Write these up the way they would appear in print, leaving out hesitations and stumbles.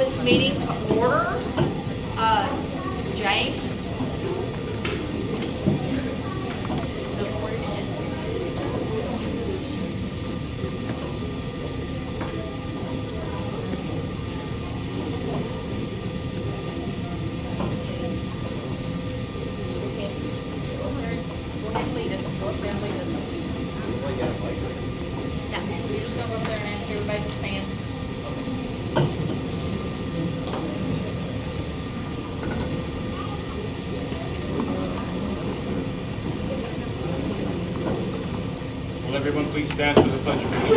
this meeting to order. James? Will everyone please stand for the pledge of allegiance?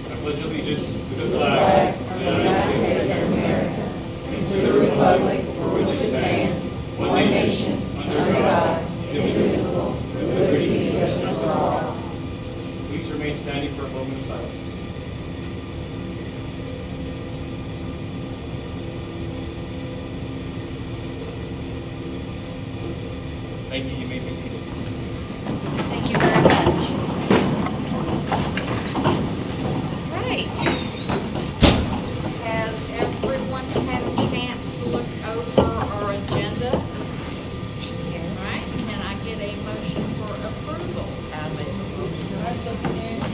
I pledge allegiance to the flag of the United States of America and to the republic for which it stands, one nation, under God, indivisible, with liberty and justice for all. Please remain standing for a moment of silence. Thank you. You may be seated. Thank you very much. Right. Has everyone had a chance to look over our agenda? All right. Can I get a motion for approval? I make a motion.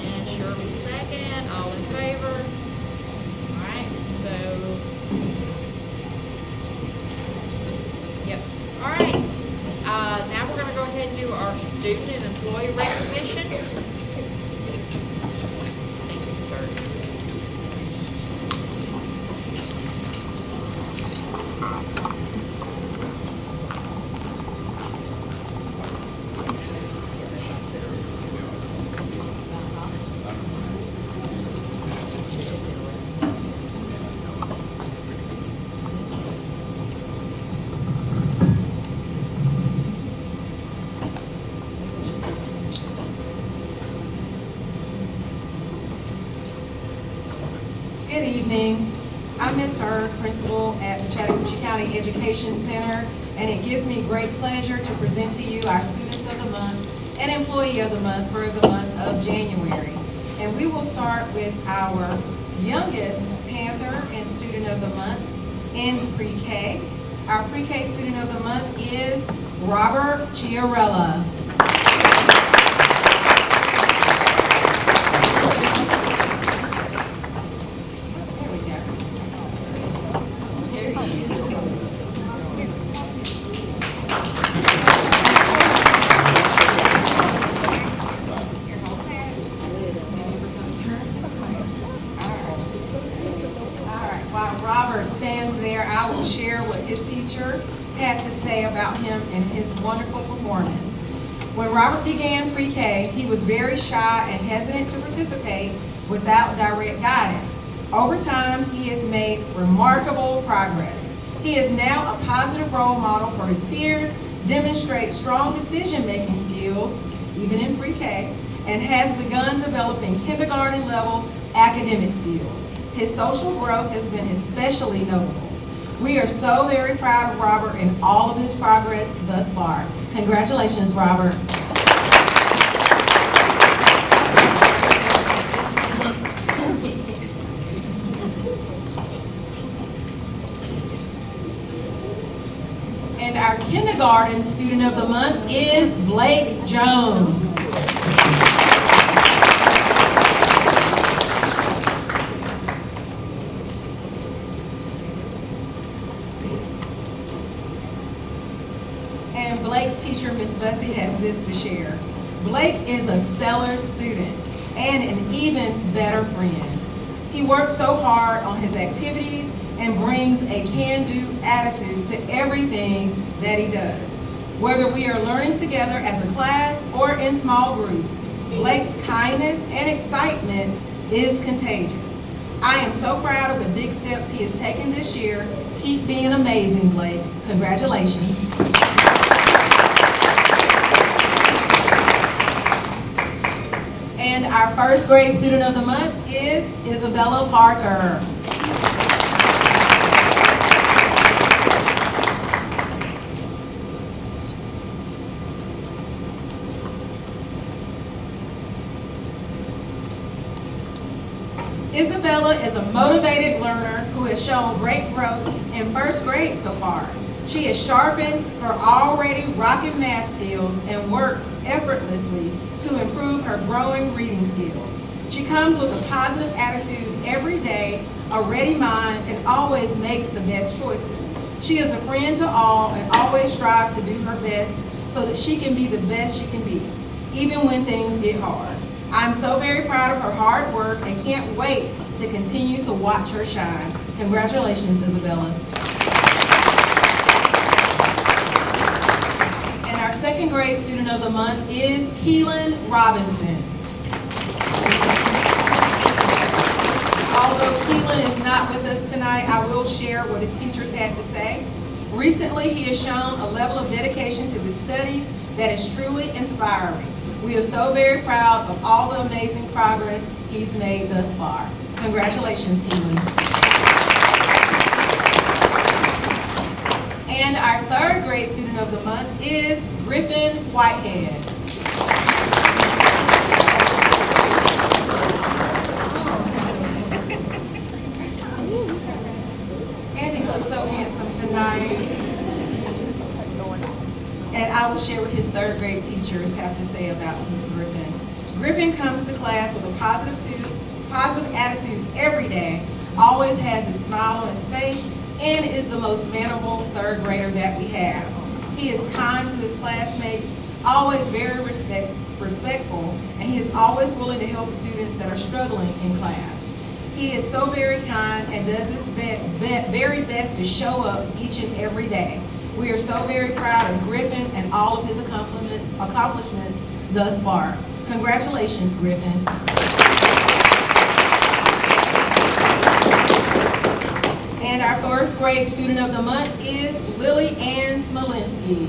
And Shirley second. All in favor? All right. So, yep. All right. Now we're going to go ahead and do our student and employee recognition. Thank you, sir. Good evening. I'm Ms. Hurd, principal at the Chattahoochee County Education Center, and it gives me great pleasure to present to you our Students of the Month and Employee of the Month for the month of January. And we will start with our youngest Panther and Student of the Month in pre-K. Our pre-K Student of the Month is Robert Chiarella. I will share what his teacher had to say about him and his wonderful performance. When Robert began pre-K, he was very shy and hesitant to participate without direct guidance. Over time, he has made remarkable progress. He is now a positive role model for his peers, demonstrates strong decision-making skills, even in pre-K, and has begun developing kindergarten-level academic skills. His social growth has been especially notable. We are so very proud of Robert and all of his progress thus far. Congratulations, Robert. And our kindergarten student of the month is Blake Jones. And Blake's teacher, Miss Bussey, has this to share. Blake is a stellar student and an even better friend. He works so hard on his activities and brings a can-do attitude to everything that he does. Whether we are learning together as a class or in small groups, Blake's kindness and excitement is contagious. I am so proud of the big steps he has taken this year. Keep being amazing, Blake. Congratulations. And our first grade student of the month is Isabella Parker. Isabella is a motivated learner who has shown great growth in first grade so far. She has sharpened her already rocking math skills and works effortlessly to improve her growing reading skills. She comes with a positive attitude every day, a ready mind, and always makes the best choices. She is a friend to all and always strives to do her best so that she can be the best she can be, even when things get hard. I'm so very proud of her hard work and can't wait to continue to watch her shine. Congratulations, Isabella. And our second grade student of the month is Keelan Robinson. Although Keelan is not with us tonight, I will share what his teachers had to say. Recently, he has shown a level of dedication to his studies that is truly inspiring. We are so very proud of all the amazing progress he's made thus far. Congratulations, Keelan. And our third grade student of the month is Griffin Whitehead. And he looks so handsome tonight. And I will share what his third grade teachers have to say about Griffin. Griffin comes to class with a positive attitude every day, always has a smile on his face, and is the most mannerable third grader that we have. He is kind to his classmates, always very respectful, and he is always willing to help students that are struggling in class. He is so very kind and does his very best to show up each and every day. We are so very proud of Griffin and all of his accomplishments thus far. Congratulations, Griffin. And our fourth grade student of the month is Lily Ann Smolinski.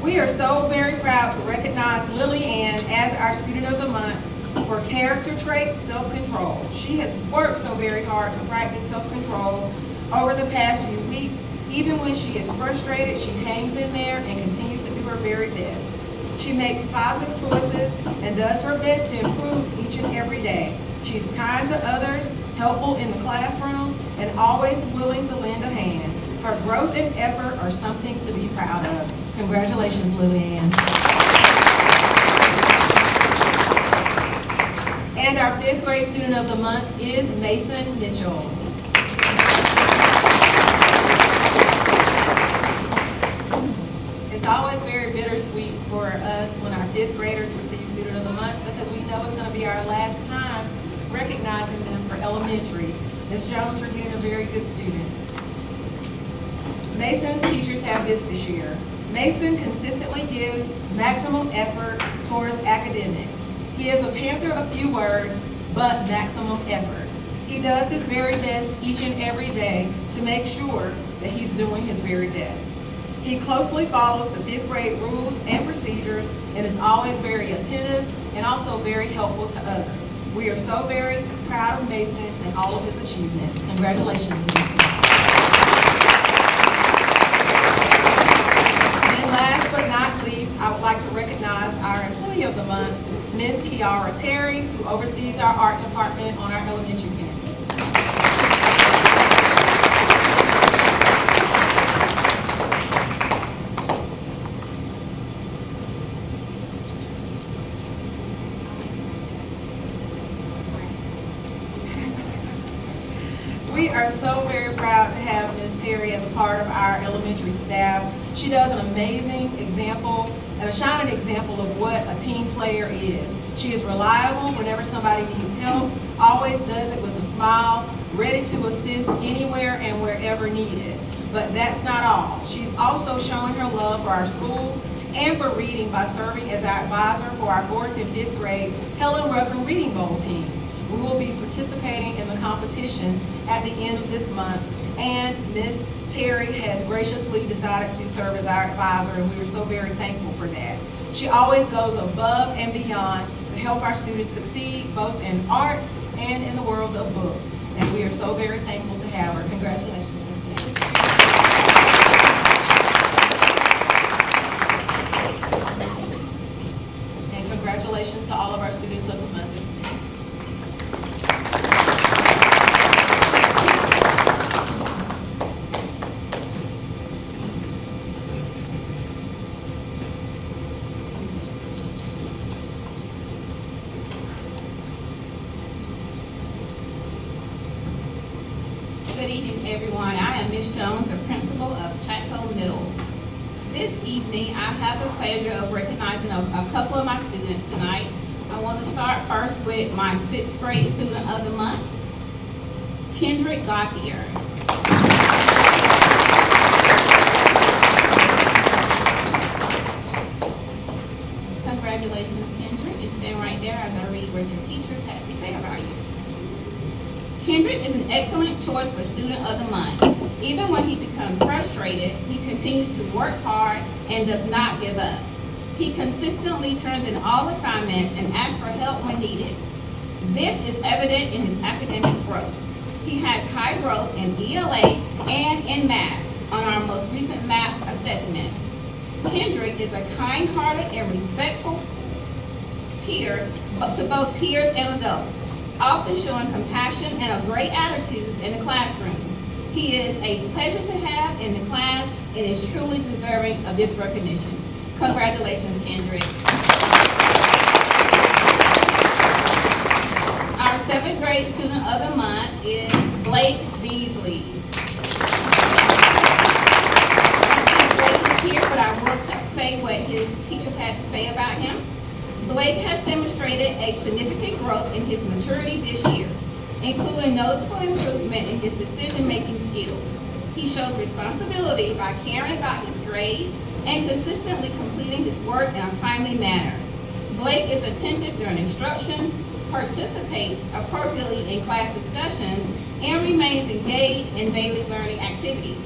We are so very proud to recognize Lily Ann as our student of the month for character trait, self-control. She has worked so very hard to practice self-control over the past few weeks. Even when she is frustrated, she hangs in there and continues to do her very best. She makes positive choices and does her best to improve each and every day. She's kind to others, helpful in the classroom, and always willing to lend a hand. Her growth and effort are something to be proud of. Congratulations, Lily Ann. And our fifth grade student of the month is Mason Mitchell. It's always very bittersweet for us when our fifth graders receive student of the month because we know it's going to be our last time recognizing them for elementary. Ms. Jones, you're getting a very good student. Mason's teachers have this to share. Mason consistently gives maximum effort towards academics. He is a panther of few words, but maximum effort. He does his very best each and every day to make sure that he's doing his very best. He closely follows the fifth grade rules and procedures and is always very attentive and also very helpful to others. We are so very proud of Mason and all of his achievements. Congratulations, Mason. Last but not least, I would like to recognize our employee of the month, Ms. Kiara Terry, who oversees our art department on our elementary campus. We are so very proud to have Ms. Terry as a part of our elementary staff. She does an amazing example and a shining example of what a team player is. She is reliable whenever somebody needs help, always does it with a smile, ready to assist anywhere and wherever needed. But that's not all. She's also showing her love for our school and for reading by serving as our advisor for our 4th and 5th grade Helen Ruffin Reading Bowl team. We will be participating in the competition at the end of this month, and Ms. Terry has graciously decided to serve as our advisor, and we are so very thankful for that. She always goes above and beyond to help our students succeed both in art and in the world of books. and we are so very thankful to have her. Congratulations, Ms. Taylor. And congratulations to all of our students of the month this month. Good evening, everyone. I am Ms. Jones, the principal of Chattahoochee Middle. This evening, I have the pleasure of recognizing a couple of my students tonight. I want to start first with my 6th grade student of the month, Kendrick Gauthier. Congratulations, Kendrick. You stand right there as I read what your teachers had to say about you. Kendrick is an excellent choice for Student of the Month. Even when he becomes frustrated, he continues to work hard and does not give up. He consistently turns in all assignments and asks for help when needed. This is evident in his academic growth. He has high growth in ELA and in math on our most recent math assessment. Kendrick is a kind-hearted and respectful peer to both peers and adults, often showing compassion and a great attitude in the classroom. He is a pleasure to have in the class and is truly deserving of this recognition. Congratulations, Kendrick. Our 7th grade student of the month is Blake Beasley. Blake is here, but I will say what his teachers had to say about him. Blake has demonstrated a significant growth in his maturity this year, including noticeable improvement in his decision-making skills. He shows responsibility by caring about his grades and consistently completing his work in a timely manner. Blake is attentive during instruction, participates appropriately in class discussions, and remains engaged in daily learning activities.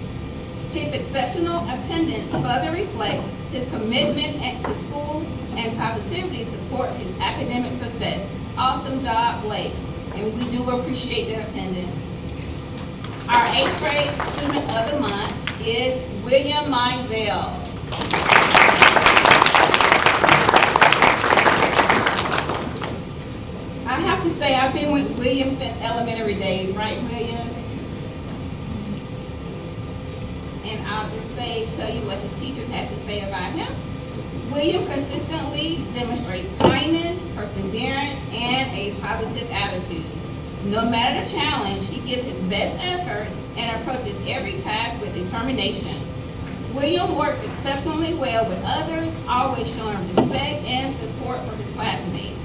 His exceptional attendance further reflects his commitment to school and positively supports his academic success. Awesome job, Blake, and we do appreciate the attendance. Our 8th grade student of the month is William Mizell. I have to say, I've been with William since elementary days, right, William? And I'll just tell you what his teachers have to say about him. William consistently demonstrates kindness, perseverance, and a positive attitude. No matter the challenge, he gives his best effort and approaches every task with determination. William works exceptionally well with others, always showing respect and support for his classmates.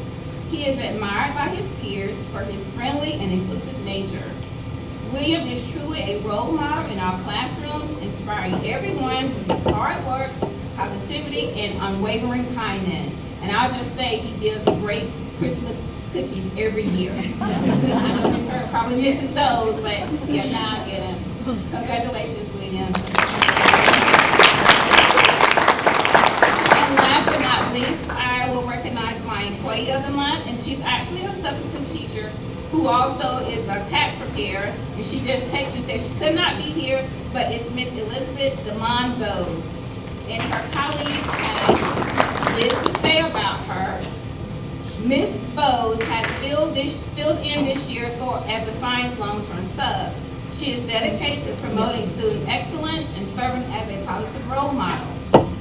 He is admired by his peers for his friendly and inclusive nature. William is truly a role model in our classrooms, inspiring everyone with his hard work, positivity, and unwavering kindness. And I'll just say he gives great Christmas cookies every year. I know Ms. Hurt probably misses those, but yeah, now I get them. Congratulations, William. And last but not least, I will recognize my employee of the month, and she's actually a substitute teacher who also is a tax preparer, and she just texted and said she could not be here, but it's Miss Elizabeth DeMonzos. And her colleagues have this to say about her. Ms. Bowes has filled in this year as a science long-term sub. She is dedicated to promoting student excellence and serving as a positive role model.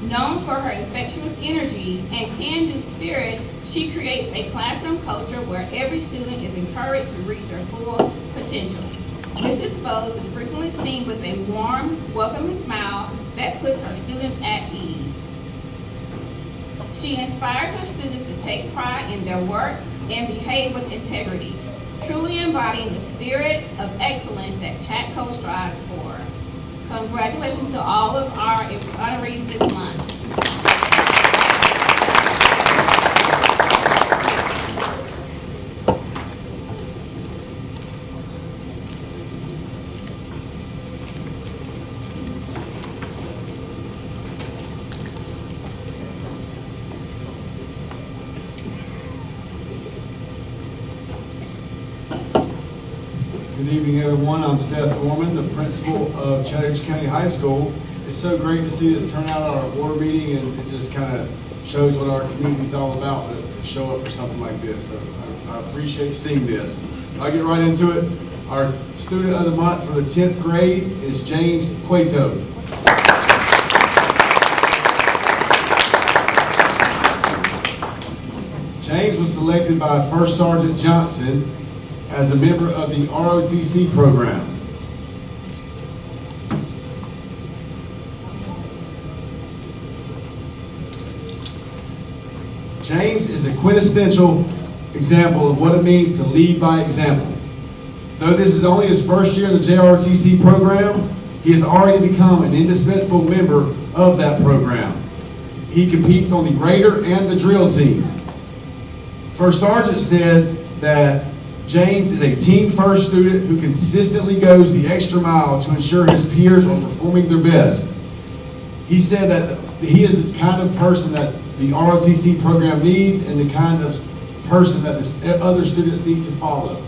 Known for her infectious energy and can-do spirit, she creates a classroom culture where every student is encouraged to reach their full potential. Mrs. Bowes is frequently seen with a warm, welcoming smile that puts her students at ease. She inspires her students to take pride in their work and behave with integrity, truly embodying the spirit of excellence that Chatco strives for. Congratulations to all of our honorees this month. Good evening, everyone. I'm Seth Gorman, the principal of Chattahoochee County High School. It's so great to see this turn out at our board meeting, and it just kind of shows what our community is all about, to show up for something like this. So I appreciate seeing this. I'll get right into it. Our student of the month for the 10th grade is James Cueto. James was selected by First Sergeant Johnson as a member of the ROTC program. James is a quintessential example of what it means to lead by example. Though this is only his first year in the JROTC program, he has already become an indispensable member of that program. He competes on the Raider and the drill team. First Sergeant said that James is a team-first student who consistently goes the extra mile to ensure his peers are performing their best. He said that he is the kind of person that the ROTC program needs and the kind of person that the other students need to follow.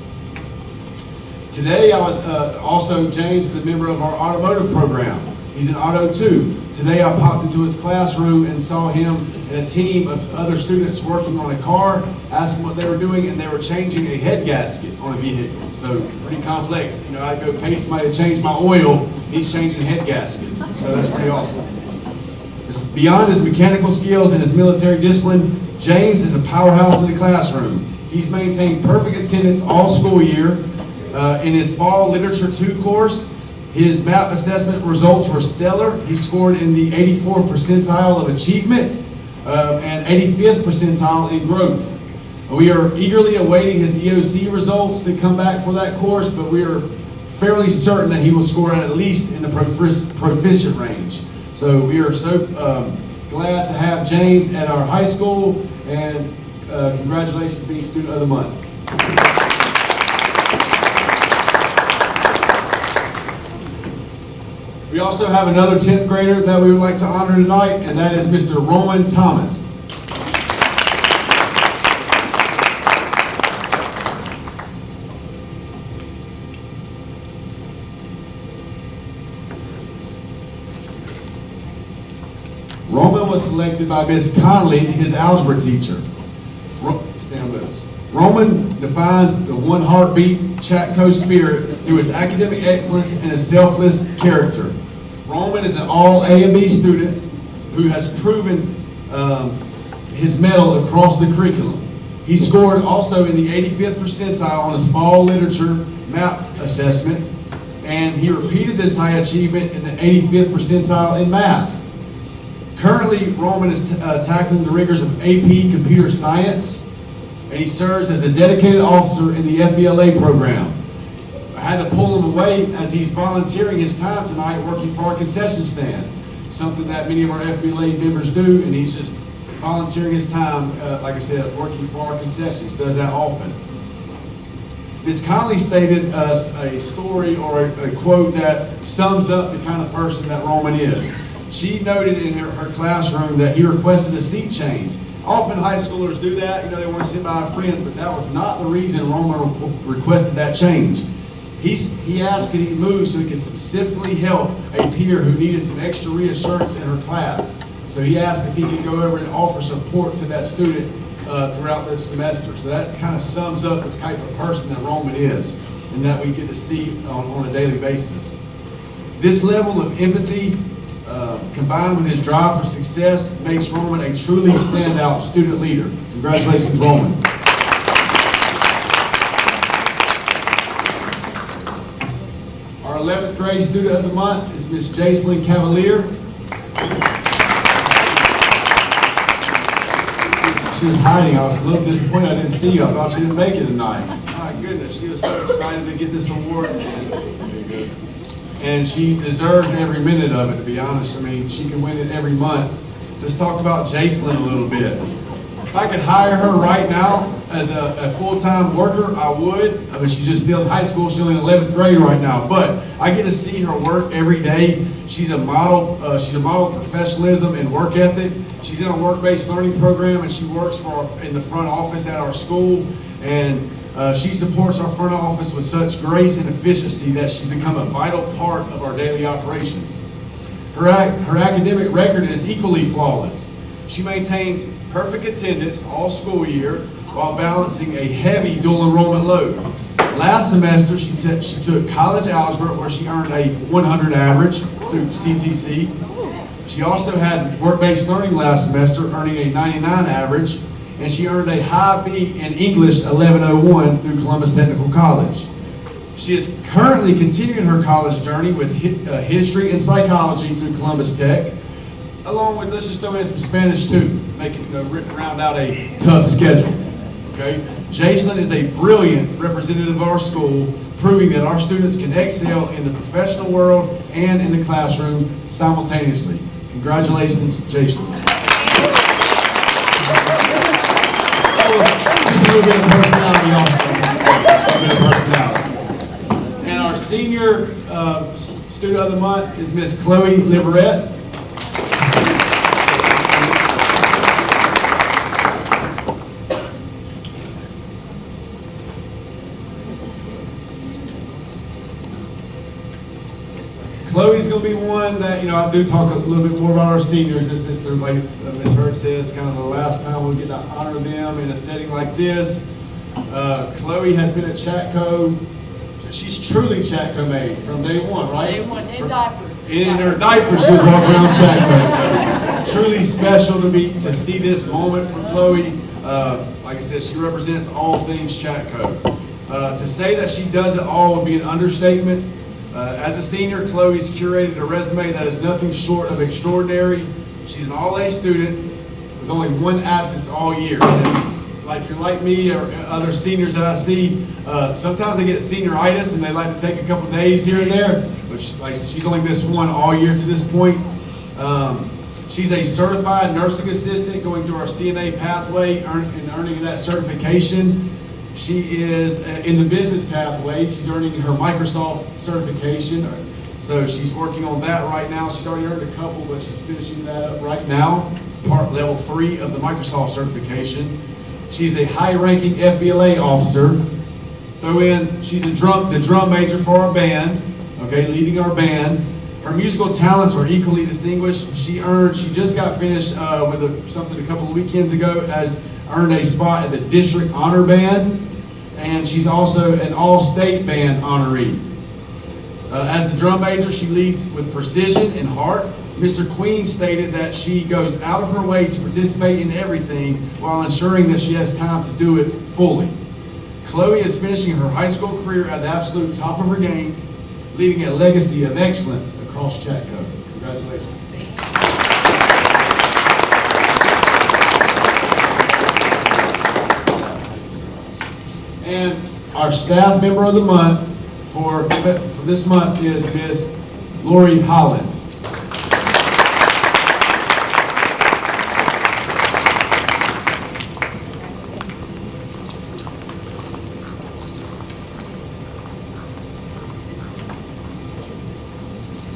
Today, James is a member of our automotive program. He's in Auto 2. Today, I popped into his classroom and saw him and a team of other students working on a car, asked him what they were doing, and they were changing a head gasket on a vehicle. So, pretty complex. You know, I'd go pay somebody to change my oil, he's changing head gaskets. So that's pretty awesome. Beyond his mechanical skills and his military discipline, James is a powerhouse in the classroom. He's maintained perfect attendance all school year. In his fall literature 2 course, his MAP assessment results were stellar. He scored in the 84th percentile of achievement and 85th percentile in growth. We are eagerly awaiting his EOC results to come back for that course, but we are fairly certain that he will score at least in the proficient range. So we are so glad to have James at our high school, and congratulations for being Student of the Month. We also have another 10th grader that we would like to honor tonight, and that is Mr. Roman Thomas. Roman was selected by Ms. Conley, his algebra teacher. Stand with us. Roman defines the one heartbeat Chatco spirit through his academic excellence and his selfless character. Roman is an all A and B student who has proven his mettle across the curriculum. He scored also in the 85th percentile on his fall literature MAP assessment, and he repeated this high achievement in the 85th percentile in math. Currently, Roman is tackling the rigors of AP Computer Science, and he serves as a dedicated officer in the FBLA program. I had to pull him away as he's volunteering his time tonight working for our concession stand, something that many of our FBLA members do, and he's just volunteering his time, like I said, working for our concessions, does that often. Ms. Conley stated a story or a quote that sums up the kind of person that Roman is. She noted in her classroom that he requested a seat change. Often high schoolers do that, you know, they want to sit by friends, but that was not the reason Roman requested that change. He asked could he move so he could specifically help a peer who needed some extra reassurance in her class. So he asked if he could go over and offer support to that student throughout this semester. So that kind of sums up the type of person that Roman is and that we get to see on a daily basis. This level of empathy combined with his drive for success makes Roman a truly standout student leader. Congratulations, Roman. Our 11th grade student of the month is Miss Jacelyn Cavalier. She was hiding. I was a little disappointed I didn't see you. I thought she didn't make it tonight. My goodness, she was so excited to get this award. And she deserved every minute of it, to be honest. I mean, she can win it every month. Let's talk about Jacelyn a little bit. If I could hire her right now as a full-time worker, I would. I mean, she's just still in high school. She's only in 11th grade right now. But I get to see her work every day. She's a model. She's a model of professionalism and work ethic. She's in a work-based learning program, and she works in the front office at our school. And she supports our front office with such grace and efficiency that she's become a vital part of our daily operations. Her academic record is equally flawless. She maintains perfect attendance all school year while balancing a heavy dual enrollment load. Last semester, she took college algebra where she earned a 100 average through CTC. She also had work-based learning last semester, earning a 99 average, and she earned a high B in English 1101 through Columbus Technical College. She is currently continuing her college journey with history and psychology through Columbus Tech, along with, let's just throw in some Spanish too, round out a tough schedule. Okay? Jacelyn is a brilliant representative of our school, proving that our students can excel in the professional world and in the classroom simultaneously. Congratulations, Jacelyn. Just a little bit of personality also. A little bit of personality. And our senior student of the month is Miss Chloe Liverette. Chloe's going to be one that, I do talk a little bit more about our seniors. This is, like Ms. Hurd says, kind of the last time we get to honor them in a setting like this. Chloe has been at Chatco. She's truly Chatco made from day one, right? Day one, in diapers. In her diapers, she was walking around Chatco. So truly special to see this moment for Chloe. Like I said, she represents all things Chatco. To say that she does it all would be an understatement. As a senior, Chloe's curated a resume that is nothing short of extraordinary. She's an all-A student with only one absence all year. And like if you're like me or other seniors that I see, sometimes they get senioritis and they like to take a couple days here and there. But she's only missed one all year to this point. She's a certified nursing assistant going through our CNA pathway and earning that certification. She is in the business pathway. She's earning her Microsoft certification. So she's working on that right now. She's already earned a couple, but she's finishing that up right now. Part level 3 of the Microsoft certification. She's a high-ranking FBLA officer. Throw in, she's the drum major for our band, okay, leading our band. Her musical talents are equally distinguished. She just got finished with something a couple of weekends ago, earned a spot at the district honor band, and she's also an all-state band honoree. As the drum major, she leads with precision and heart. Mr. Queen stated that she goes out of her way to participate in everything while ensuring that she has time to do it fully. Chloe is finishing her high school career at the absolute top of her game, leaving a legacy of excellence across Chatco. Congratulations. And our staff member of the month for this month is Miss Lori Holland.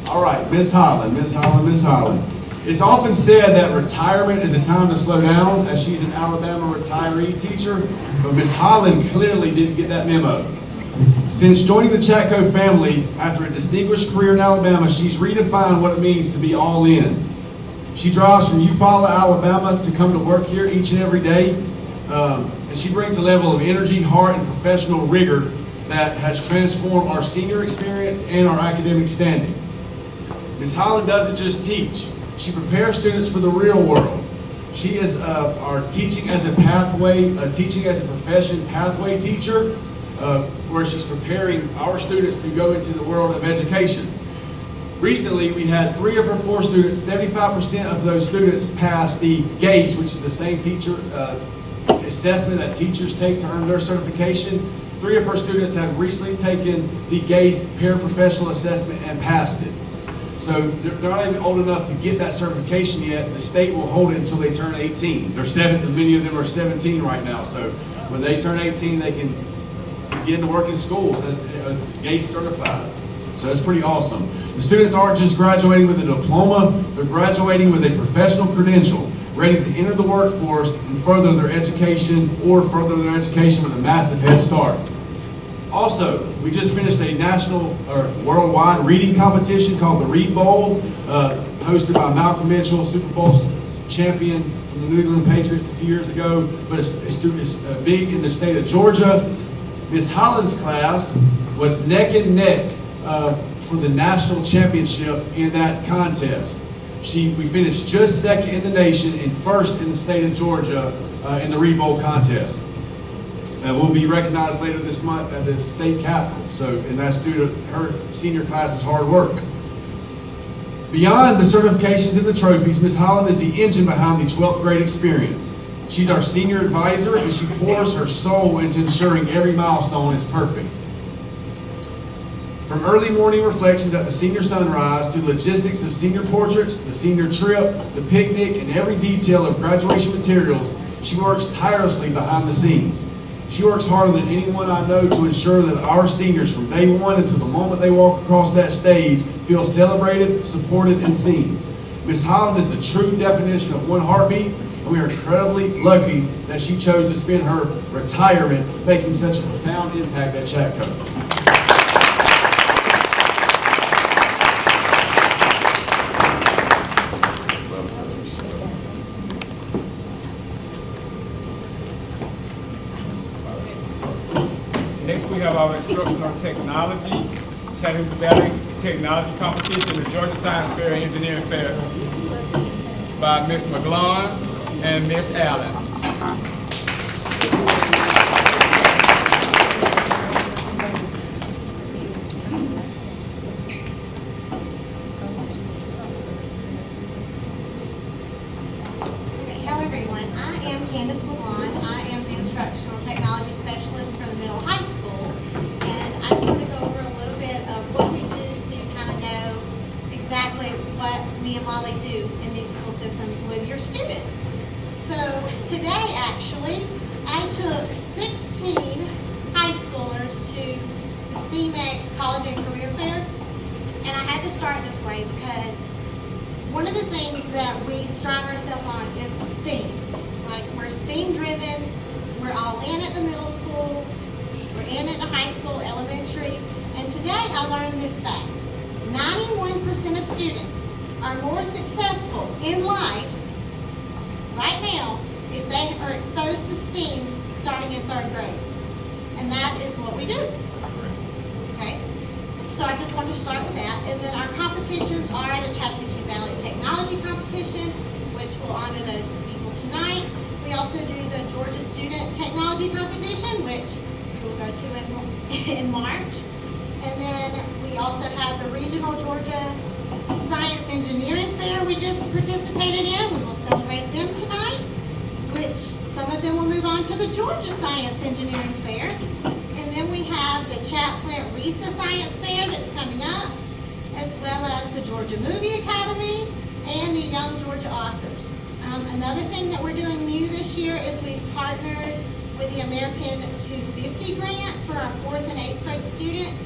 All right, Miss Holland, Miss Holland, Miss Holland. It's often said that retirement is a time to slow down, as she's an Alabama retiree teacher, but Miss Holland clearly didn't get that memo. Since joining the Chatco family after a distinguished career in Alabama, she's redefined what it means to be all in. She drives from Eufaula, Alabama to come to work here each and every day, and she brings a level of energy, heart, and professional rigor that has transformed our senior experience and our academic standing. Ms. Holland doesn't just teach. She prepares students for the real world. She is our teaching as a pathway, teaching as a profession pathway teacher, where she's preparing our students to go into the world of education. Recently, we had 3 of her 4 students, 75% of those students passed the GACE, which is the same teacher assessment that teachers take to earn their certification. 3 of her students have recently taken the GACE paraprofessional assessment and passed it. So they're not even old enough to get that certification yet. The state will hold it until they turn 18. Many of them are 17 right now. So when they turn 18, they can begin to work in schools as GACE certified. So that's pretty awesome. The students aren't just graduating with a diploma, they're graduating with a professional credential, ready to enter the workforce and further their education with a massive head start. Also, we just finished a national or worldwide reading competition called the Read Bowl, hosted by Malcolm Mitchell, Super Bowl champion from the New England Patriots a few years ago, but it's big in the state of Georgia. Miss Holland's class was neck and neck for the national championship in that contest. We finished just second in the nation and first in the state of Georgia in the Read Bowl contest. Will be recognized later this month at the state capitol. And that's due to her senior class's hard work. Beyond the certifications and the trophies, Ms. Holland is the engine behind the 12th grade experience. She's our senior advisor, and she pours her soul into ensuring every milestone is perfect. From early morning reflections at the senior sunrise to logistics of senior portraits, the senior trip, the picnic, and every detail of graduation materials, she works tirelessly behind the scenes. She works harder than anyone I know to ensure that our seniors from day one until the moment they walk across that stage feel celebrated, supported, and seen. Ms. Holland is the true definition of one heartbeat, and we are incredibly lucky that she chose to spend her retirement making such a profound impact at Chattahoochee. Next, we have our instruction on technology, Chattahoochee Valley Technology Competition, the Georgia Science Fair and Engineering Fair by Ms. McGlone and Ms. Allen. Hello everyone, I am Candace LeBlanc. I am the Instructional Technology Specialist for the Middle High School. And I just want to go over a little bit of what we do so you kind of know exactly what me and Molly do in these school systems with your students. So today actually, I took 16 high schoolers to the STEAMX College and Career Fair. And I had to start this way because one of the things that we strive ourselves on is STEAM. Like, we're STEAM driven, we're all in at the middle school, we're in at the high school, elementary, and today I learned this fact. 91% of students are more successful in life right now if they are exposed to STEAM starting in 3rd grade. And that is what we do. Okay? So I just wanted to start with that. And then our competitions are the Chattahoochee Valley Technology Competition, which will honor those people tonight. We also do the Georgia Student Technology Competition, which we'll go to in March. And then we also have the Regional Georgia Science Engineering Fair we just participated in. We will celebrate them tonight, which some of them will move on to the Georgia Science Engineering Fair. And then we have the Chat Plant RISA Science Fair that's coming up, as well as the Georgia Movie Academy and the Young Georgia Authors. Another thing that we're doing new this year is we've partnered with the American 250 grant for our 4th and 8th grade students,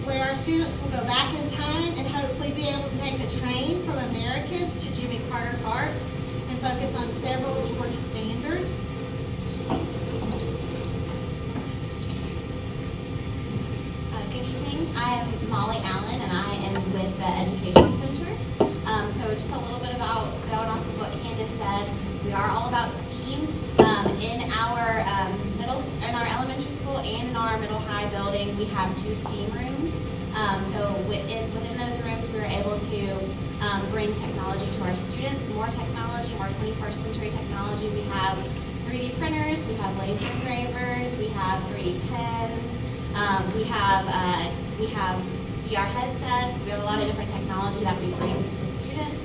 where our students will go back in time and hopefully be able to take a train from Americas to Jimmy Carter Parks and focus on several Georgia standards. Good evening. I am Molly Allen, and I am with the Education Center. So just a little bit about going off of what Candace said. We are all about STEAM. In our elementary school and in our middle high building, we have 2 STEAM rooms. So within those rooms, we were able to bring technology to our students, more technology, more 21st century technology. We have 3D printers, we have laser engravers, we have 3D pens, we have VR headsets. We have a lot of different technology that we bring to the students,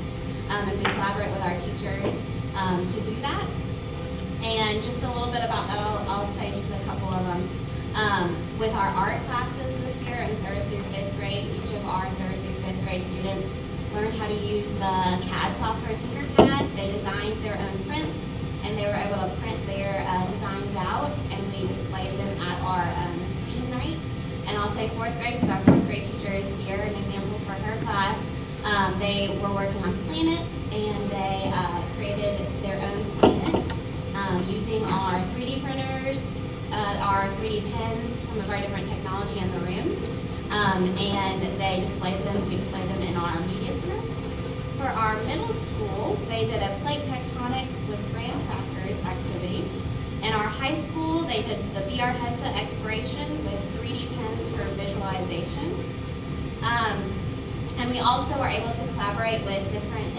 and we collaborate with our teachers to do that. And just a little bit about that, I'll say just a couple of them. With our art classes this year in 3rd through 5th grade, each of our 3rd through 5th grade students learned how to use the CAD software Tinkercad. They designed their own prints, and they were able to print their designs out, and we displayed them at our STEAM night. And I'll say fourth grade, because our fourth grade teacher is here, an example for her class. They were working on planets, and they created their own planet using our 3D printers, our 3D pens, some of our different technology in the room. And we displayed them in our media center. For our middle school, they did a plate tectonics with graham crackers activity. In our high school, they did the VR headset exploration with 3D pens for visualization. And we also were able to collaborate with different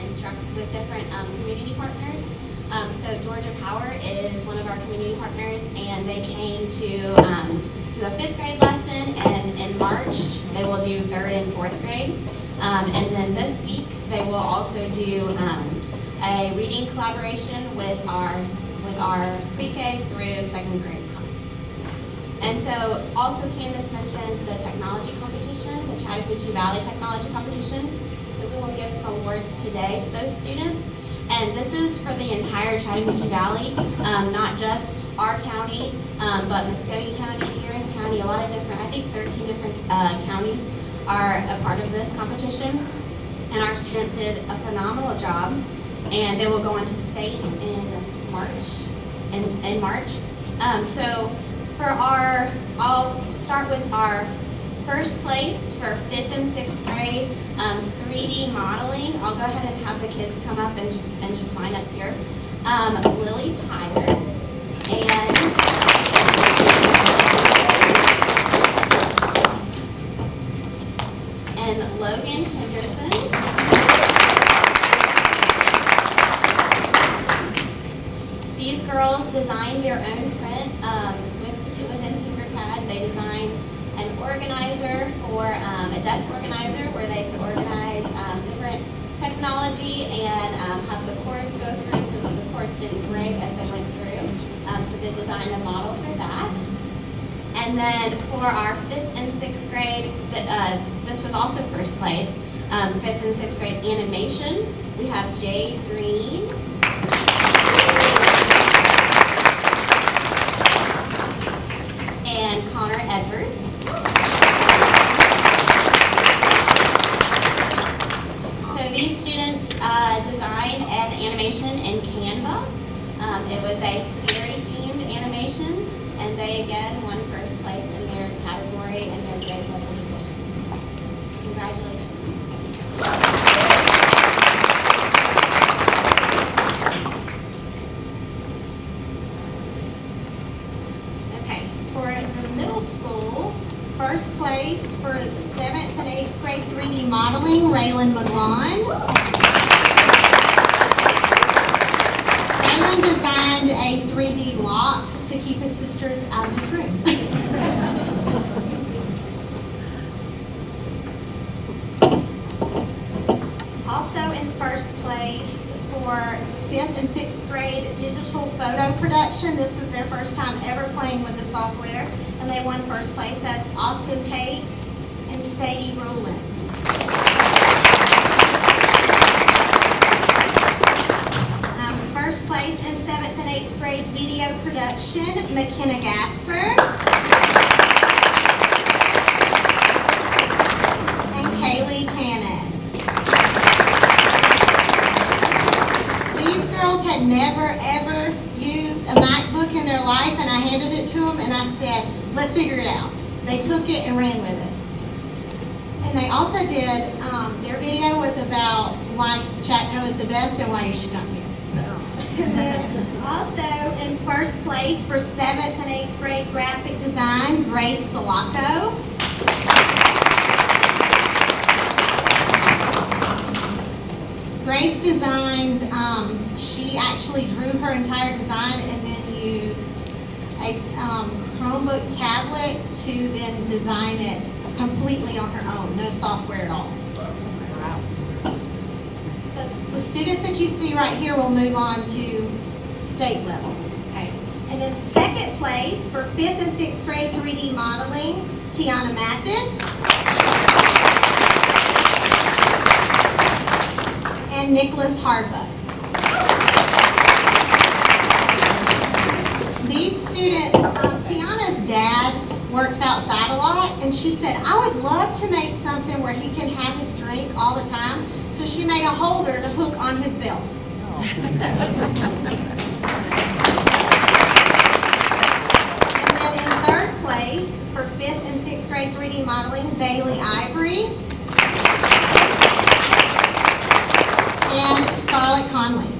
community partners. So Georgia Power is one of our community partners, and they came to do a 5th grade lesson, and in March they will do 3rd and 4th grade. And then this week they will also do a reading collaboration with our pre-K through 2nd grade classes. And so also Candace mentioned the technology competition, the Chattahoochee Valley Technology Competition. So we will give some awards today to those students. And this is for the entire Chattahoochee Valley, not just our county, but Muscogee County, Harris County, a lot of different, I think 13 different counties are a part of this competition. And our students did a phenomenal job, and they will go on to state in March. So for I'll start with our first place for 5th and 6th grade 3D modeling. I'll go ahead and have the kids come up and just line up here. Lily Tyler and Logan Henderson. These girls designed their own print within Tinkercad. They designed an organizer for a desk organizer where they could organize different technology and have the cords go through so that the cords didn't break as they went through. So they designed a model for that. And then for our 5th and 6th grade, this was also first place, 5th and 6th grade animation. We have Jade Green. And Connor Edwards. So these students designed an animation in Canva. It was a scary themed animation, and they again won first place in their category and their grade level division. Congratulations. Okay, for the middle school, first place for 7th and 8th grade 3D modeling, Raylan McLawn. Raylan designed a 3D lock to keep his sisters out of his room. Also in first place for 5th and 6th grade digital photo production. This was their first time ever playing with the software, and they won first place. That's Austin Pate and Sadie Rowland. First place in 7th and 8th grade video production, McKenna Gasper and Kaylee Cannon. These girls had never ever used a MacBook in their life, and I handed it to them and I said, let's figure it out. They took it and ran with it. And they also did, their video was about why Chatco is the best and why you should come here. And then also in first place for 7th and 8th grade graphic design, Grace Sulaco. Grace designed, she actually drew her entire design and then used a Chromebook tablet to then design it completely on her own, no software at all. The students that you see right here will move on to state level. Okay. And then second place for 5th and 6th grade 3D modeling, Tiana Mathis. and Nicholas Hardbuck. These students, Tiana's dad works outside a lot, and she said, I would love to make something where he can have his drink all the time. So she made a holder to hook on his belt. And then in third place, for 5th and 6th grade 3D modeling, Bailey Ivory and Scarlett Conley.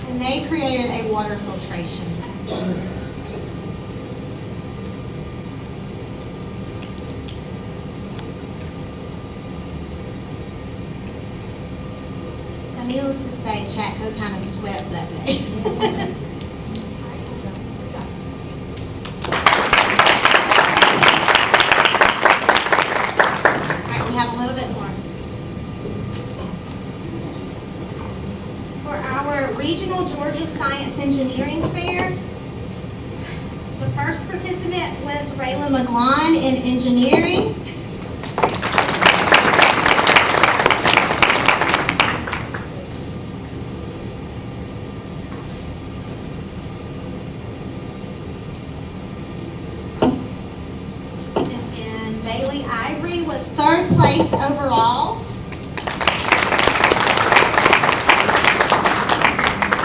And they created a water filtration unit. Needless to say, Chatco kind of swept that day. All right, we have a little bit more. For our Regional Georgia Science Engineering Fair, the first participant was Rayla McGlon in engineering. Bailey Ivory was 3rd place overall.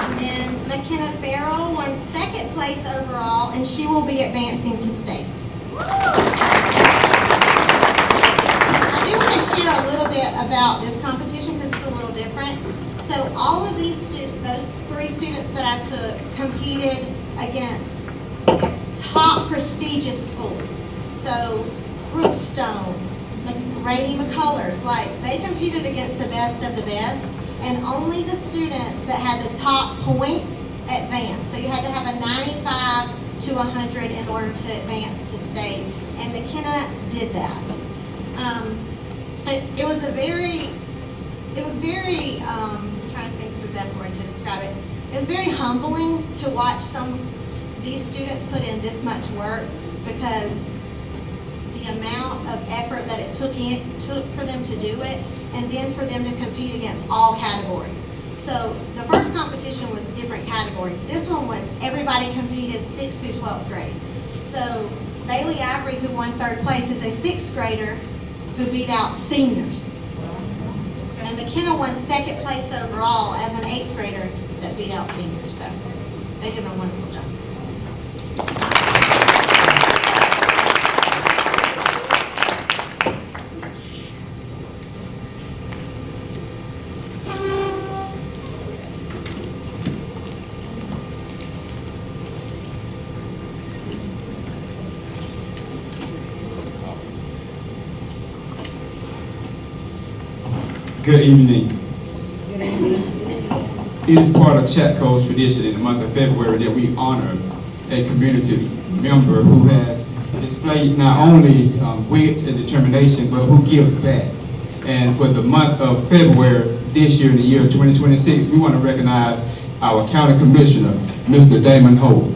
And then McKenna Farrell won 2nd place overall, and she will be advancing to state. I do want to share a little bit about this competition because it's a little different. So all of these students, those 3 students that I took, competed against top prestigious schools. So Brookstone, Rady McCullers, like they competed against the best of the best, and only the students that had the top points advanced. So you had to have a 95 to 100 in order to advance to state, and McKenna did that. It was very, I'm trying to think of the best word to describe it. It was very humbling to watch these students put in this much work, because the amount of effort that it took for them to do it, and then for them to compete against all categories. So the first competition was different categories. This one was everybody competed 6th through 12th grade. So Bailey Ivory, who won 3rd place, is a 6th grader who beat out seniors. And McKenna won 2nd place overall as an 8th grader that beat out seniors. So they did a wonderful job. Good evening. It is part of Chatco's tradition in the month of February that we honor a community member who has displayed not only wit and determination, but who gives back. And for the month of February this year, in the year 2026, we want to recognize our County Commissioner, Mr. Damon Holt.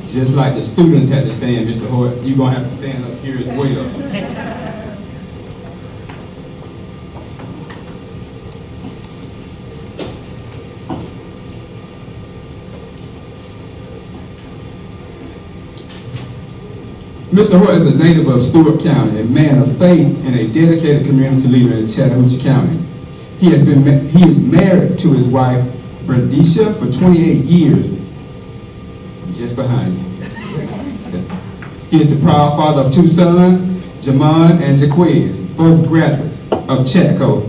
Just like the students had to stand, Mr. Hoyt, you're going to have to stand up here as well. Mr. Hoyt is a native of Stewart County, a man of faith and a dedicated community leader in Chattahoochee County. He is married to his wife, Bradisha, for 28 years. Just behind you. He is the proud father of 2 sons, Jamon and Jaquez, both graduates of Chatco.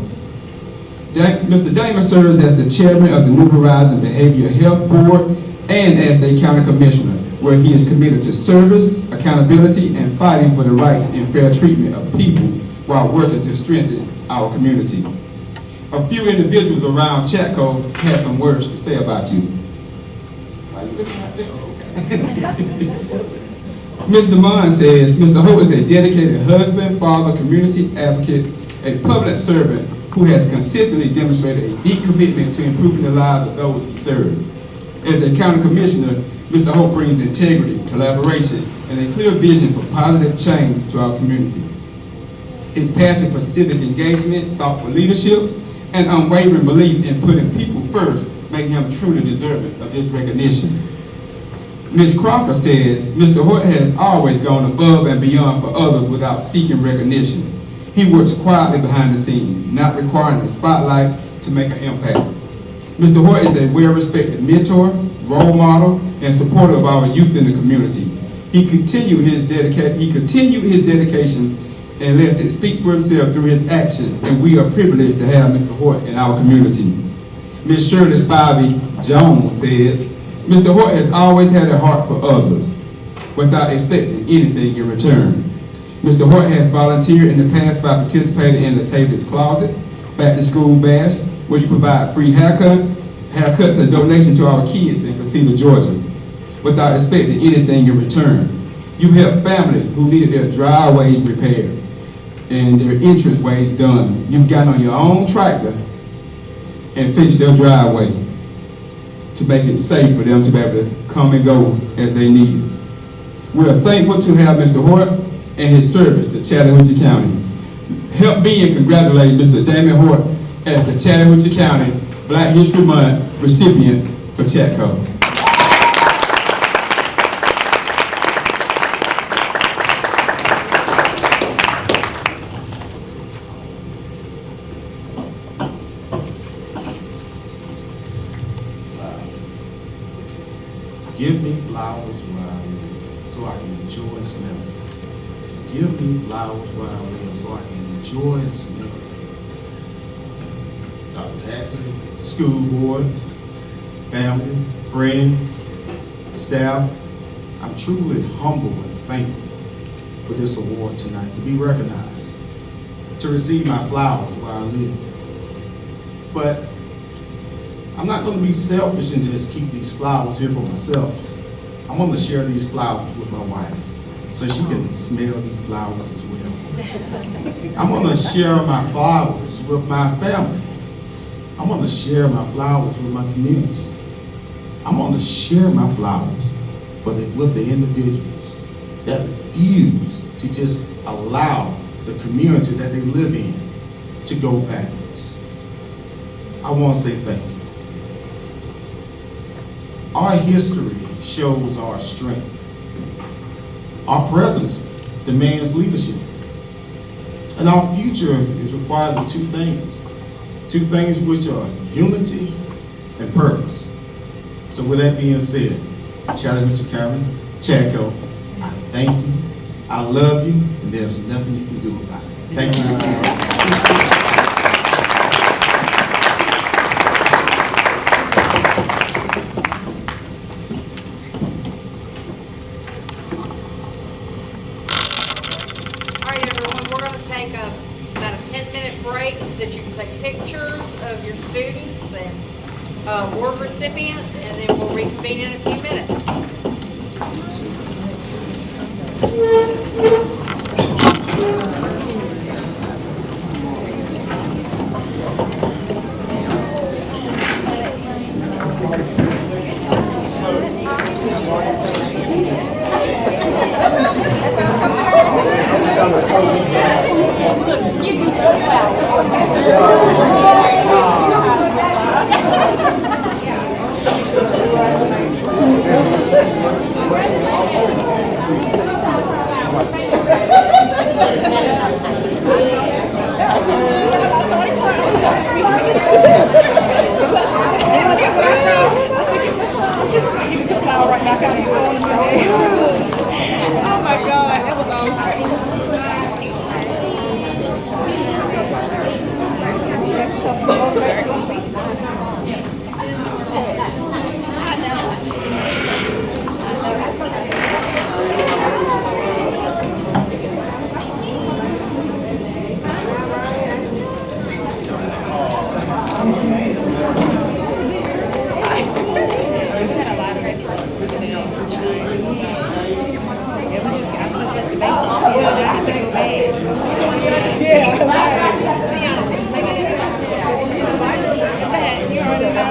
Mr. Damon serves as the chairman of the New Horizon Behavioral Health Board and as a county commissioner, where he is committed to service, accountability, and fighting for the rights and fair treatment of people while working to strengthen our community. A few individuals around Chatco have some words to say about you. Ms. DeMond says, Mr. Holt is a dedicated husband, father, community advocate, a public servant who has consistently demonstrated a deep commitment to improving the lives of those he serves. As a county commissioner, Mr. Hope brings integrity, collaboration, and a clear vision for positive change to our community. His passion for civic engagement, thoughtful leadership, and unwavering belief in putting people first make him truly deserving of this recognition. Ms. Crocker says, Mr. Hoyt has always gone above and beyond for others without seeking recognition. He works quietly behind the scenes, not requiring the spotlight to make an impact. Mr. Hoyt is a well-respected mentor, role model, and supporter of our youth in the community. He continued his dedication and lets it speak for himself through his actions, and we are privileged to have Mr. Hoyt in our community. Ms. Shirley Spivey Jones said, Mr. Hoyt has always had a heart for others without expecting anything in return. Mr. Hoyt has volunteered in the past by participating in the Taylor's Closet, Back to School Bash, where you provide free haircuts and donations to our kids in Casino, Georgia, without expecting anything in return. You help families who needed their driveways repaired and their entranceways done. You've gotten on your own tractor and finished their driveway to make it safe for them to be able to come and go as they need. We are thankful to have Mr. Hoyt and his service to Chattahoochee County. Help me and congratulate Mr. Damon Hoyt as the Chattahoochee County Black History Month recipient for Chatco. Give me flowers where I live so I can enjoy smelling. Give me flowers where I live so I can enjoy smelling. Dr. Hackett, school board, family, friends, staff, I'm truly humble and thankful for this award tonight, to be recognized, to receive my flowers where I live. But I'm not going to be selfish and just keep these flowers here for myself. I'm going to share these flowers with my wife so she can smell these flowers as well. I'm going to share my flowers with my family. I'm going to share my flowers with my community. I'm going to share my flowers with the individuals that refuse to just allow the community that they live in to go backwards. I want to say thank you. Our history shows our strength. Our presence demands leadership. And our future is required of two things which are unity and purpose. So with that being said, Chattahoochee County, Chatco, I thank you, I love you, and there's nothing you can do about it. Thank you. About a 10-minute break so that you can take pictures of your students and award recipients, and then we'll reconvene in a few minutes. Oh my God, that was awesome. You already know.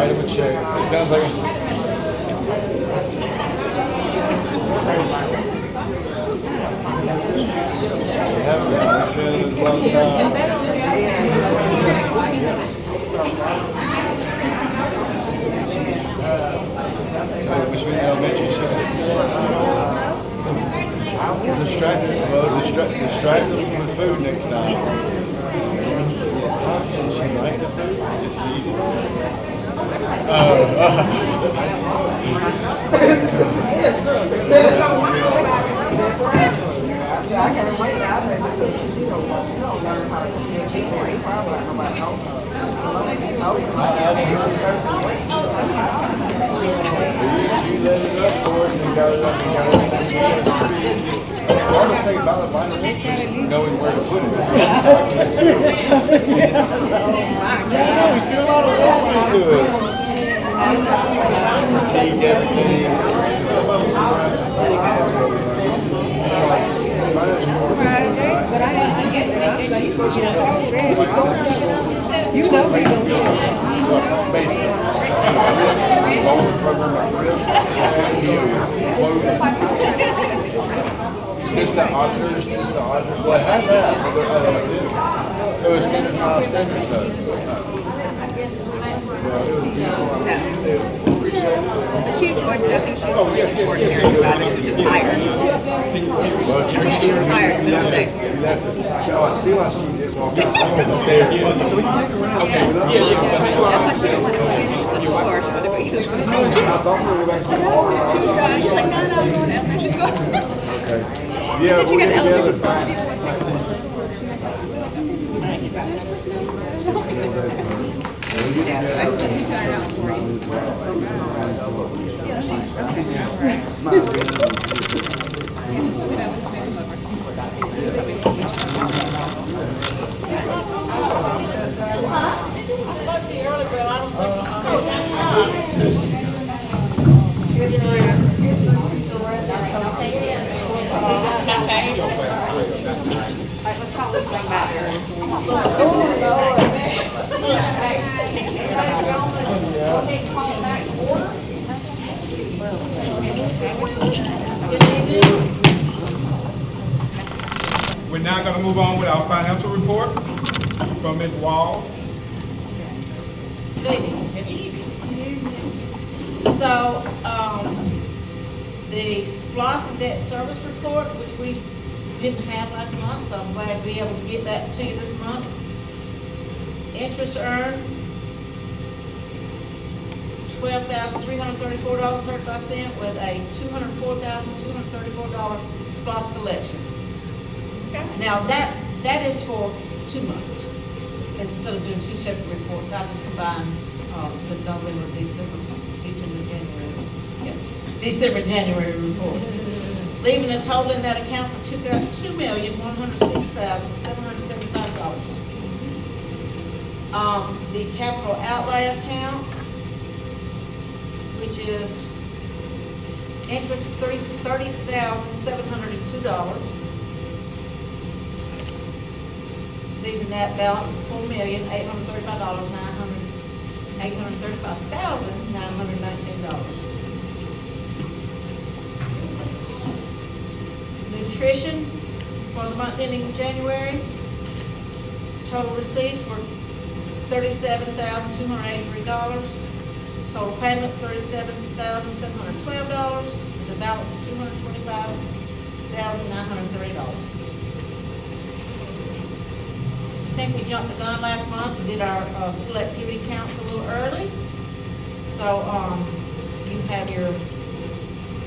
Write him a check. It sounds like haven't been this a long time. distract them with food next time. She like the food? Just eat it. Yeah, I can't wait. I think she don't learn how to cook anymore. He probably like nobody knows. You let it up for us and got it up and got it up. The hardest thing about the binder is just knowing where to put it. We spent a lot of work into it. Critique everything. But I have to get that. You know we don't get it. So basically, risk, loan program of risk, just the auditors, Well, I have that, but they're not able to do. So it's standard 5 standards though. She enjoyed it. I think she enjoyed working here about it. She's just tired. She's tired the middle of the day. Oh, I see why she did walk out the stairs. So we can take her around. Okay. That's why she don't want to finish the floor. She wanted to go eat it. I thought we were actually. She was gone. She's like, no, we're going out there. She's gone. Okay. Yeah, But you we'll got the get elevator together. spot. You know what We're now going to move on with our financial report from Ms. Wall. So, the SPLOST debt service report, which we didn't have last month, so I'm glad to be able to get that to you this month. Interest earned, $12,334.35 with a $204,234 SPLOST collection. Now, that is for 2 months. Instead of doing 2 separate reports, I'll just combine the November, January report. Leaving a total in that account for $2,106,775. The capital outlay account, which is interest $30,702. Leaving that balance of $835,919. Nutrition for the month ending January. Total receipts were $37,283. Total payments $37,712. With a balance of $225,930. I think we jumped the gun last month and did our school activity counts a little early. So you have your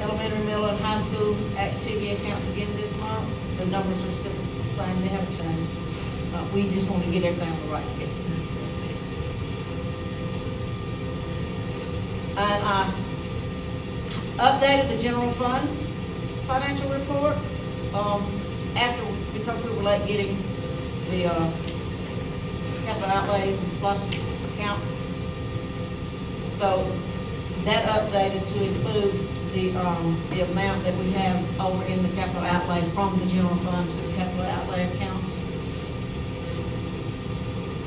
elementary, middle, and high school activity accounts again this month. The numbers are still the same, they haven't changed. We just want to get everything on the right schedule. And I updated the general fund financial report because we were late getting the capital outlays and SPLOST accounts. So that updated to include the amount that we have over in the capital outlays from the general fund to the capital outlay account.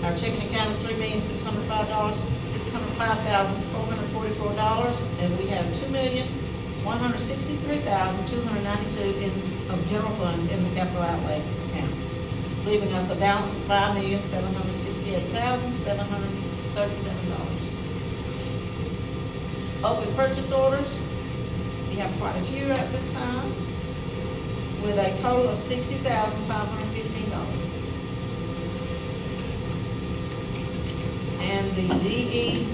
Our checking account is $3,605,444, and we have $2,163,292 of general funds in the capital outlay account, leaving us a balance of $5,768,737. Open purchase orders, we have quite a few at this time, with a total of $60,515. And the DE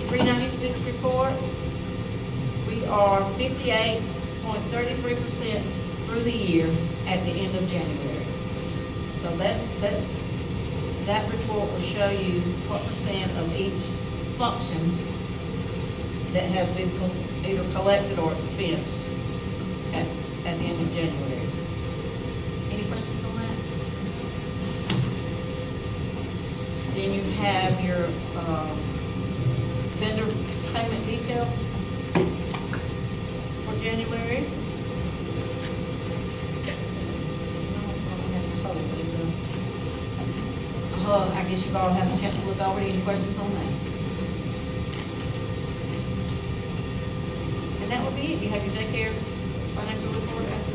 396 report, we are 58.33% through the year at the end of January. So that report will show you what percent of each function that has been either collected or expensed at the end of January. Any questions on that? Then you have your vendor payment detail for January. I guess you've all had a chance to look already. Any questions on that? And that would be it. You have your daycare financial report as of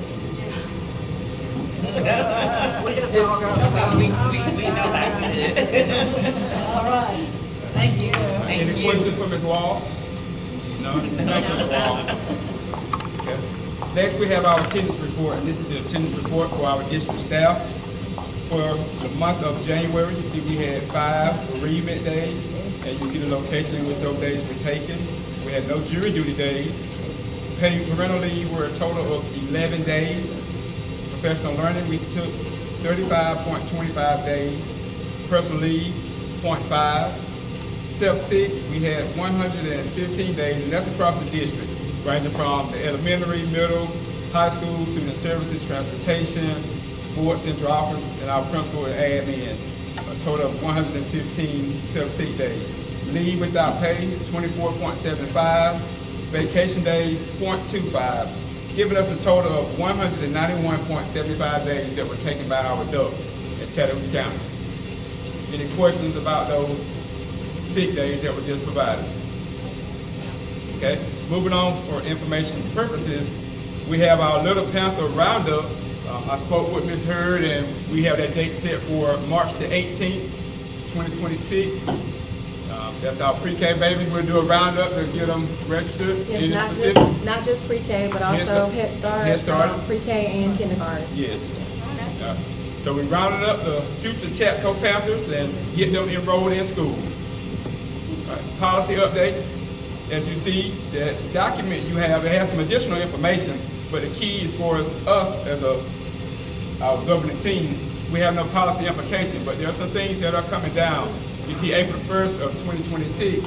We know that. all right. Thank you. Any questions for Ms. Wall? No? Thank you, Ms. Wall. Okay. Next, we have our attendance report, and this is the attendance report for our district staff. For the month of January, you see we had 5 bereavement days, and you see the location in which those days were taken. We had no jury duty days. Paid parental leave were a total of 11 days. Professional learning, we took 35.25 days. Personal leave, 0.5. Self-sick, we had 115 days, and that's across the district, ranging from the elementary, middle, high school, student services, transportation, board, central office, and our principal and admin, a total of 115 self-sick days. Leave without pay, 24.75. Vacation days, 0.25, giving us a total of 191.75 days that were taken by our adults in Chattahoochee County. Any questions about those sick days that were just provided? Okay, moving on for information purposes, we have our Little Panther Roundup. I spoke with Ms. Hurd, and we have that date set for March the 18th, 2026. That's our pre-K babies. We'll do a roundup to get them registered. Yes, not just pre-K, but also Head Start, pre-K and kindergarten. Yes. So we rounded up the future Chatco Panthers and get them enrolled in school. Policy update. As you see, that document you have, it has some additional information, but the key is for us as our governing team, we have no policy implication, but there are some things that are coming down. You see, April 1st of 2026,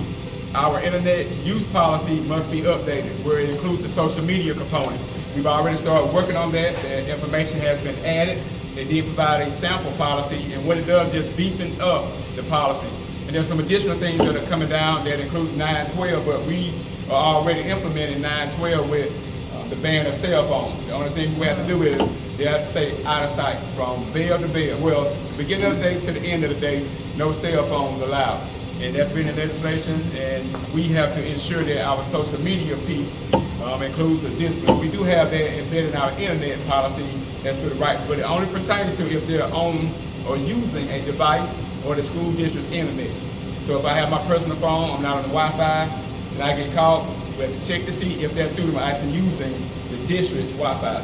our internet use policy must be updated, where it includes the social media component. We've already started working on that. The information has been added. They did provide a sample policy, and what it does, just beefing up the policy. And there's some additional things that are coming down that includes 912, but we are already implementing 912 with the ban of cell phones. The only thing we have to do is they have to stay out of sight from bell to bell. Well, beginning of the day to the end of the day, no cell phones allowed. And that's been in legislation, and we have to ensure that our social media piece includes the discipline. We do have that embedded in our internet policy as to the rights, but it only pertains to if they're on or using a device or the school district's internet. So if I have my personal phone, I'm not on the Wi-Fi, and I get called, we have to check to see if that student is actually using the district's Wi-Fi.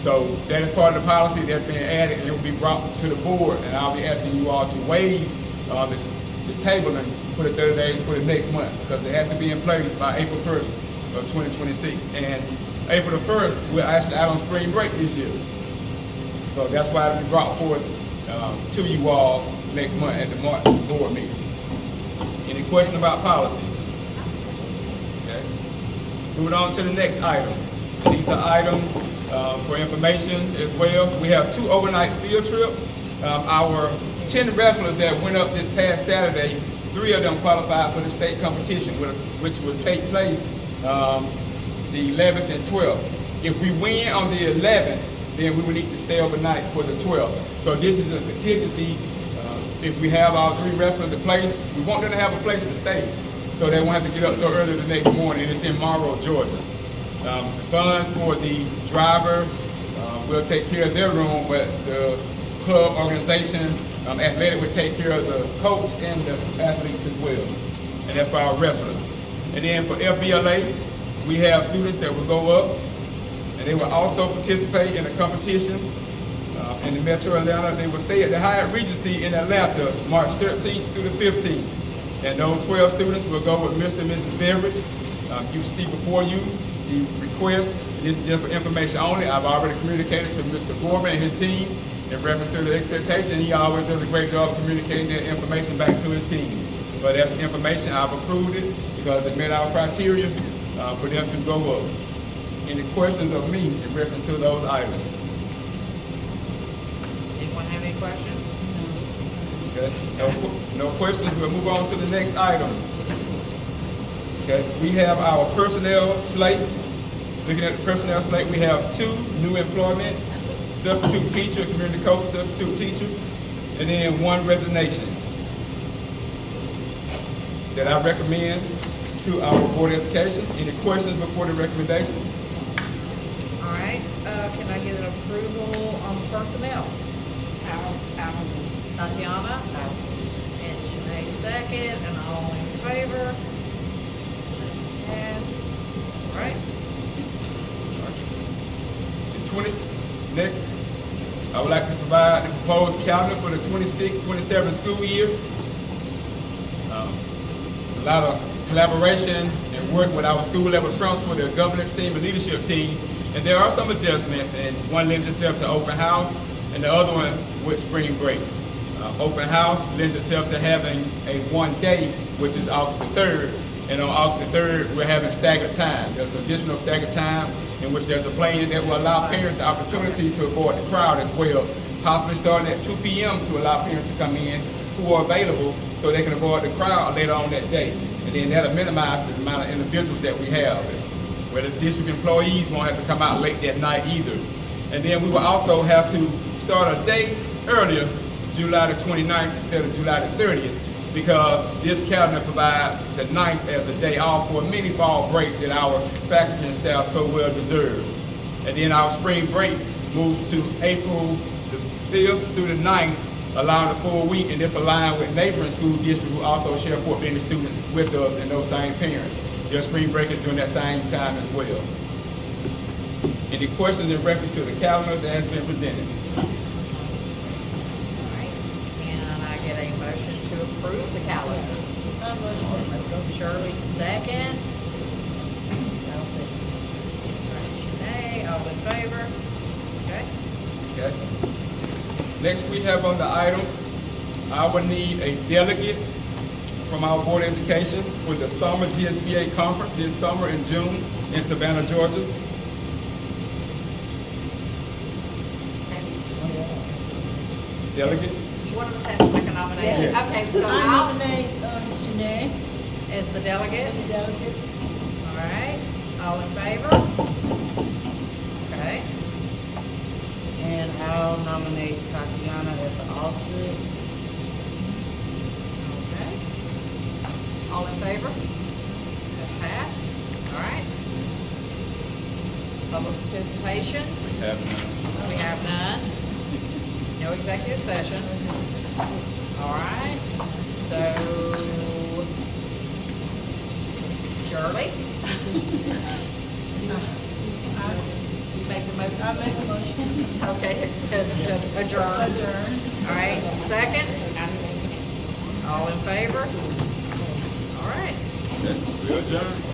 So that is part of the policy that's being added, and it will be brought to the board, and I'll be asking you all to waive the tabling for the 30 days for the next month, because it has to be in place by April 1st of 2026. And April the 1st, we're actually out on spring break this year. So that's why it'll be brought forth to you all next month at the March board meeting. Any question about policy? Okay. Moving on to the next item. And these are items for information as well. We have 2 overnight field trips. Our 10 wrestlers that went up this past Saturday, 3 of them qualified for the state competition, which will take place the 11th and 12th. If we win on the 11th, then we will need to stay overnight for the 12th. So this is a contingency. If we have our 3 wrestlers in place, we want them to have a place to stay, so they won't have to get up so early the next morning. It's in Monroe, Georgia. The funds for the driver will take care of their room, but the club organization, athletic, will take care of the coach and the athletes as well. And that's for our wrestlers. And then for FBLA, we have students that will go up And they will also participate in a competition in the Metro Atlanta. They will stay at the Hyatt Regency in Atlanta, March 13th through the 15th. And those 12 students will go with Mr. and Mrs. Beveridge. You see before you the request. This is just for information only. I've already communicated to Mr. Gorman and his team in reference to the expectation. He always does a great job of communicating that information back to his team. But that's information, I've approved it because it met our criteria for them to go up. Any questions of me in reference to those items? Anyone have any questions? Okay. No questions. We'll move on to the next item. Okay. We have our personnel slate. Looking at the personnel slate, we have 2 new employment, substitute teacher, community coach, substitute teacher, and then 1 resignation that I recommend to our Board of Education. Any questions before the recommendation? All right, can I get an approval on the personnel? Tatiana? And Janae second, and all in favor? Yes. All right. Next, I would like to provide the proposed calendar for the 26-27 school year. A lot of collaboration and work with our school level principal, their governance team, and leadership team. And there are some adjustments, and one lends itself to open house, and the other one with spring break. Open house lends itself to having a 1 day, which is August the 3rd. And on August the 3rd, we're having staggered time. There's additional staggered time in which there's a plan that will allow parents the opportunity to avoid the crowd as well, possibly starting at 2 p.m. to allow parents to come in who are available so they can avoid the crowd later on that day. And then that'll minimize the amount of individuals that we have, where the district employees won't have to come out late that night either. And then we will also have to start a day earlier, July the 29th instead of July the 30th, because this calendar provides the 9th as the day off for a mini fall break that our faculty and staff so well deserve. And then our spring break moves to April the 5th through the 9th, allowing a full week, and this aligns with neighboring school districts who also share Fort Benning students with us and those same parents. Their spring break is during that same time as well. Any questions in reference to the calendar that has been presented? All right, can I get a motion to approve the calendar? Shirley, second. Janae, all in favor? Okay. Okay. Next we have on the item, I will need a delegate from our Board of Education for the summer GSBA conference this summer in June in Savannah, Georgia. Delegate? One of us has to make a nomination. Yeah. Okay, so I I'll, nominate Janae as the delegate. as the delegate. All right, all in favor? Okay. And I'll nominate Tatiana as the alternate. Okay. All in favor? That's passed. All right. Public participation? We have none. We have none. No executive session. All right. So, Shirley? You make the motion? I make a motion. Okay, to adjourn. Adjourn. All right, second? All in favor? All right. Okay, we adjourn.